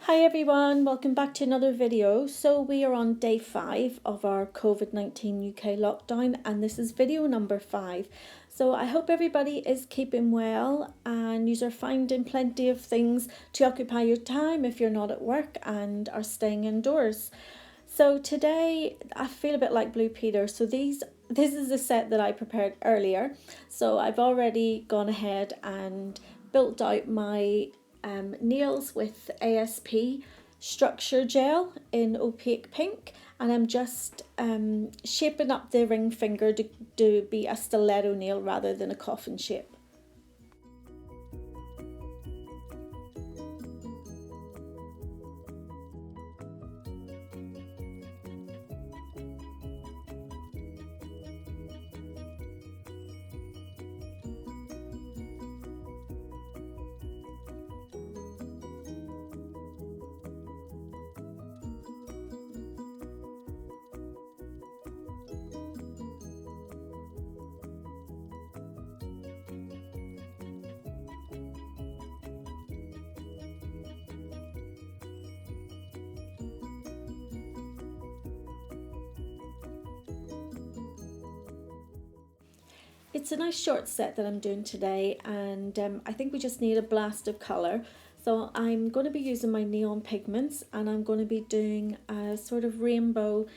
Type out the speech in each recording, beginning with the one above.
Hi everyone, welcome back to another video. So we are on day 5 of our COVID-19 UK lockdown and this is video number 5. So I hope everybody is keeping well and you are finding plenty of things to occupy your time if you're not at work and are staying indoors. So today I feel a bit like Blue Peter. So this is a set that I prepared earlier. So I've already gone ahead and built out my nails with ASP structure gel in opaque pink, and I'm just shaping up the ring finger to be a stiletto nail rather than a coffin shape. It's a nice short set that I'm doing today, and I think we just need a blast of colour. So I'm going to be using my neon pigments and I'm going to be doing a sort of rainbow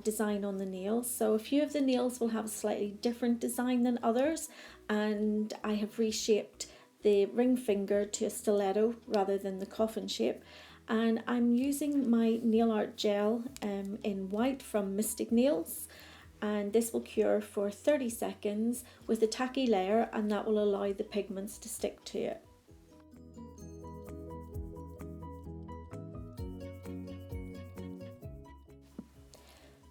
design on the nails. So a few of the nails will have a slightly different design than others, and I have reshaped the ring finger to a stiletto rather than the coffin shape. And I'm using my nail art gel in white from Mystic Nails, and this will cure for 30 seconds with a tacky layer, and that will allow the pigments to stick to it.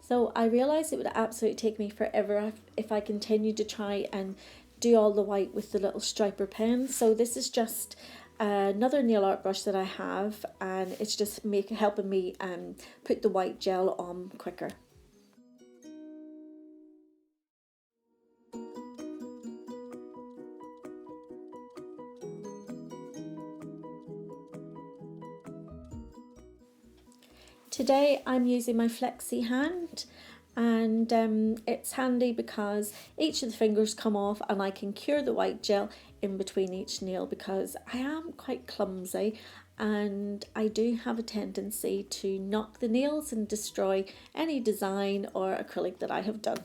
So I realised it would absolutely take me forever if I continued to try and do all the white with the little striper pen. So this is just another nail art brush that I have, and it's just helping me put the white gel on quicker. Today I'm using my flexi hand, and it's handy because each of the fingers come off and I can cure the white gel in between each nail, because I am quite clumsy and I do have a tendency to knock the nails and destroy any design or acrylic that I have done.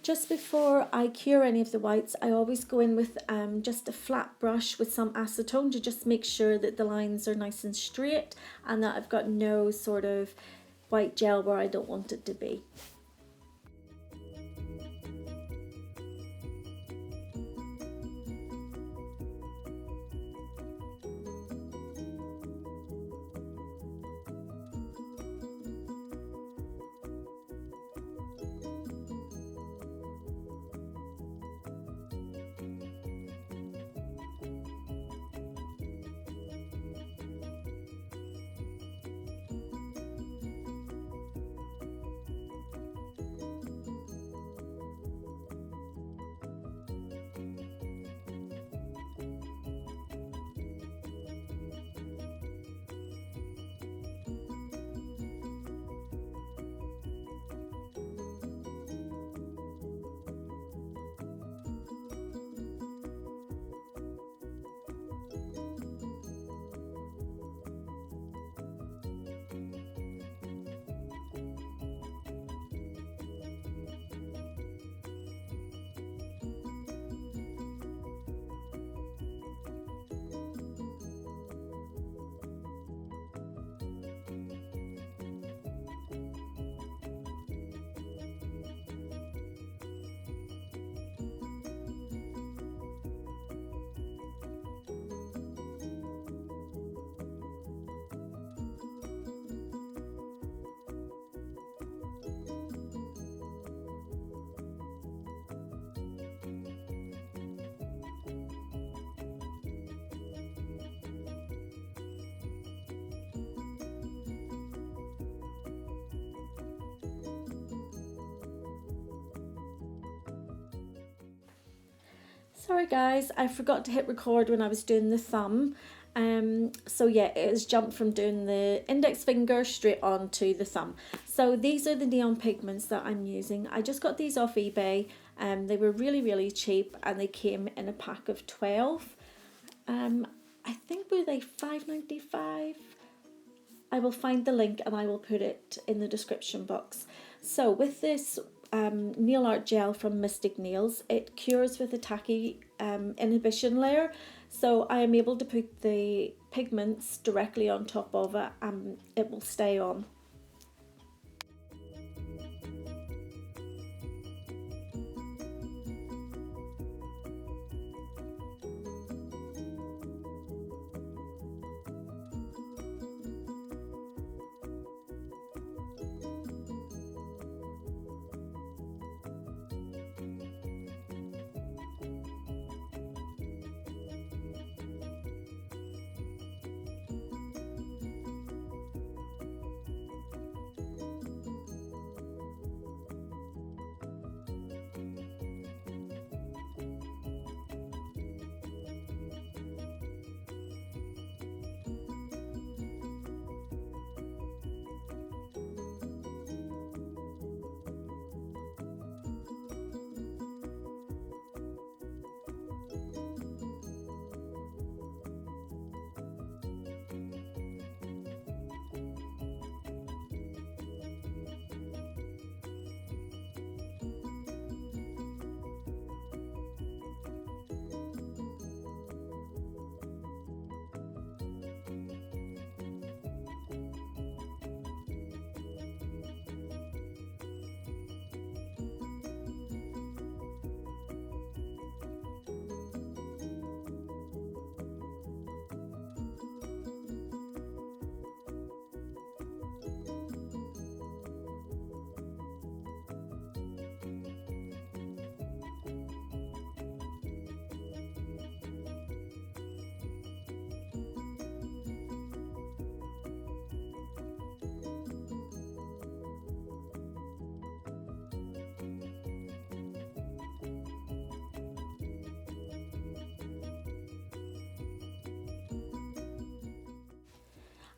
Just before I cure any of the whites, I always go in with just a flat brush with some acetone to just make sure that the lines are nice and straight and that I've got no sort of white gel where I don't want it to be. Sorry guys, I forgot to hit record when I was doing the thumb. So yeah, it has jumped from doing the index finger straight on to the thumb. So these are the neon pigments that I'm using. I just got these off eBay. They were really cheap and they came in a pack of 12. I think were they $5.95? I will find the link and I will put it in the description box. So with this nail art gel from Mystic Nails, it cures with a tacky inhibition layer, so I am able to put the pigments directly on top of it and it will stay on.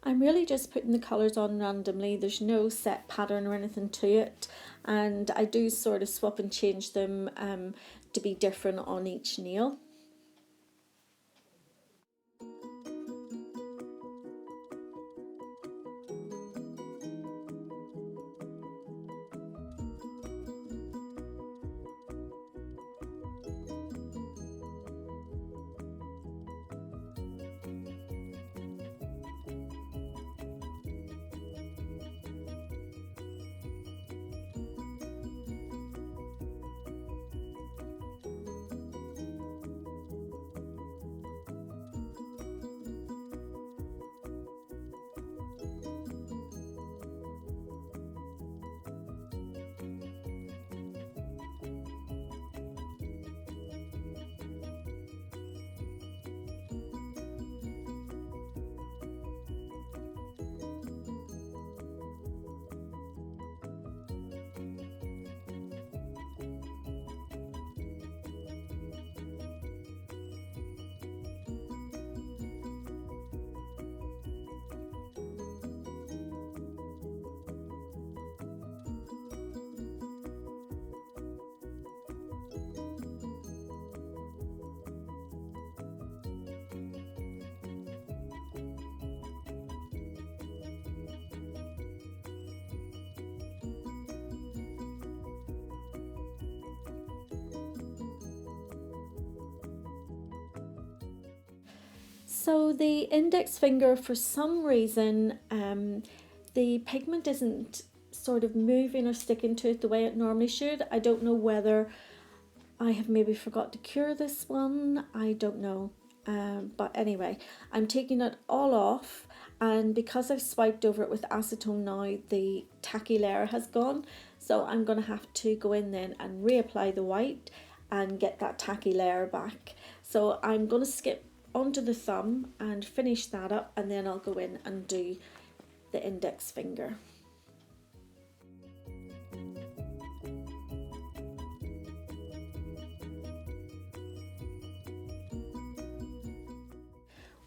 I'm really just putting the colours on randomly. There's no set pattern or anything to it, and I do sort of swap and change them to be different on each nail. So the index finger, for some reason, the pigment isn't sort of moving or sticking to it the way it normally should. I don't know whether I have maybe forgot to cure this one. I don't know. But anyway, I'm taking it all off, and because I've swiped over it with acetone now, the tacky layer has gone. So I'm going to have to go in then and reapply the white and get that tacky layer back. So I'm going to skip onto the thumb and finish that up, and then I'll go in and do the index finger.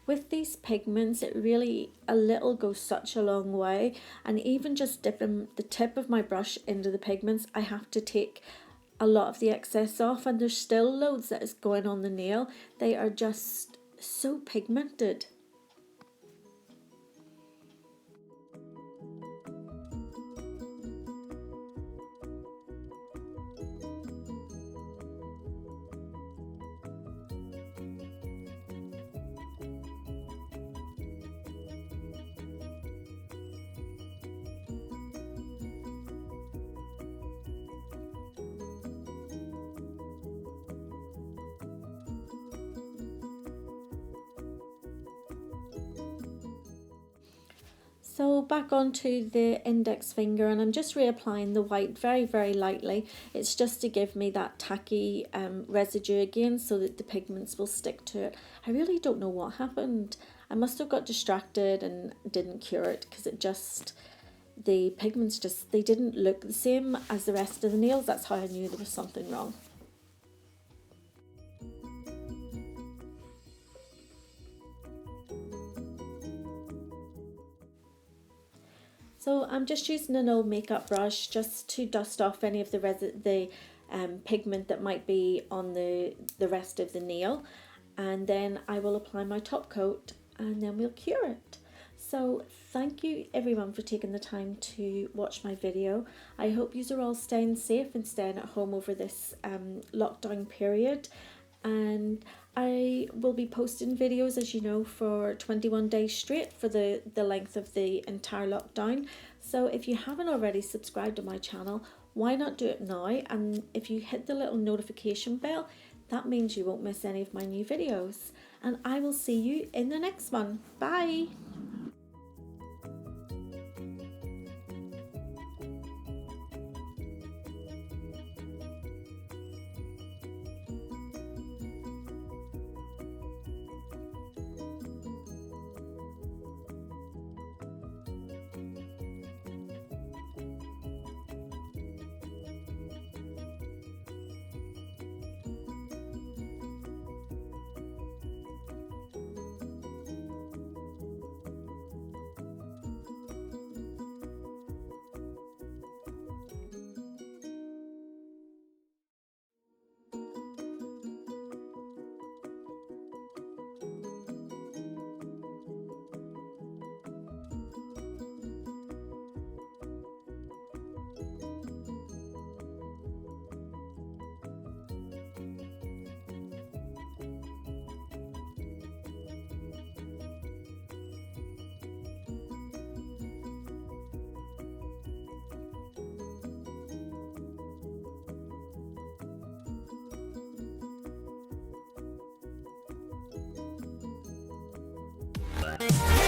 With these pigments, it really, a little goes such a long way, and even just dipping the tip of my brush into the pigments, I have to take a lot of the excess off, and there's still loads that is going on the nail. They are just so pigmented. So back onto the index finger, and I'm just reapplying the white very, very lightly. It's just to give me that tacky residue again, so that the pigments will stick to it. I really don't know what happened. I must have got distracted and didn't cure it, because the pigments they didn't look the same as the rest of the nails. That's how I knew there was something wrong. So I'm just using an old makeup brush just to dust off any of the pigment that might be on the rest of the nail, and then I will apply my top coat, and then we'll cure it. So thank you everyone for taking the time to watch my video. I hope you are all staying safe and staying at home over this lockdown period, and I will be posting videos, as you know, for 21 days straight for the length of the entire lockdown. So if you haven't already subscribed to my channel, why not do it now? And if you hit the little notification bell, that means you won't miss any of my new videos. And I will see you in the next one. Bye! Bye.